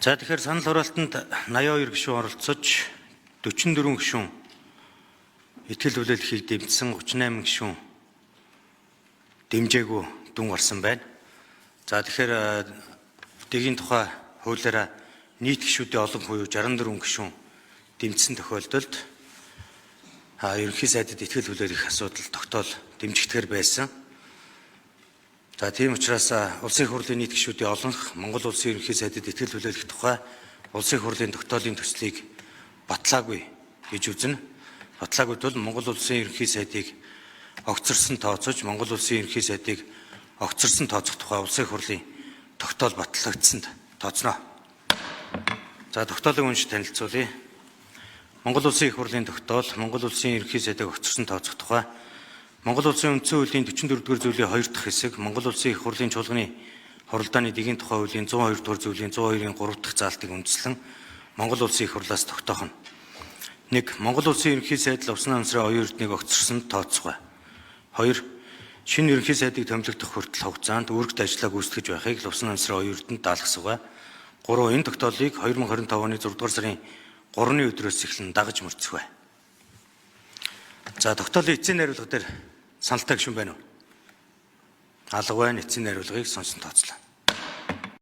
За тэгэхээр санал хураалтанд 82 гишүүн оролцож 44 гишүүн итгэл хүлээлтийг дэмжсэн, 38 гишүүн дэмжээгүй дүн гарсан байна. За тэгэхээр дэгийн тухай хуулиараа нийт гишүүдийн олон буюу 64 гишүүн дэмжсэн тохиолдолд ерөнхий сайдад итгэл хүлээлгэх асуудал тогтоол дэмжигдэхэр байсан. За тийм учраас улсын их хурлын нийт гишүүдийн олонх Монгол улсын ерөнхий сайдад итгэл хүлээлгэх тухай улсын их хурлын тогтоолын төслийг батлаагүй гэж үзнэ. Батлаагүй тул Монгол улсын ерөнхий сайдыг огцорсон тооцож Монгол улсын ерөнхий сайдыг огцорсон тооцох тухай улсын их хурлын тогтоол батлагдсанд тооцноо. За тогтоолыг уншиж танилцуулъя. Монгол улсын их хурлын тогтоол Монгол улсын ерөнхий сайдыг огцорсон тооцох тухай Монгол улсын үндсэн хуулийн 44-р зүйлийн 2 дахь хэсэг, Монгол улсын их хурлын чуулганы хуралдааны дэгийн тухай хуулийн 102-р зүйлийн 102-ын 3 дахь заалтыг үндэслэн Монгол улсын их хурлаас тогтоох нь. 1. Монгол улсын ерөнхий сайд Лувсан намсрын оюун эрднийг огцорсонд тооцох бай. 2. Шинэ ерөнхий сайдыг томилогдох хүртэл хугацаанд үүрэгт ажиллаа гүйцэтгэж байхыг Лувсан намсрын оюун эрдэнд даалгасав. 3. Энэ тогтоолыг 2025 оны 6 дугаар сарын 3-ны өдрөөс эхлэн дагаж мөрдсөх бай. За тогтоолын эцсийн найруулга дээр саналтай гишүүн байна уу? Алга байна. Эцсийн найруулгыг сонсон тооцлоо.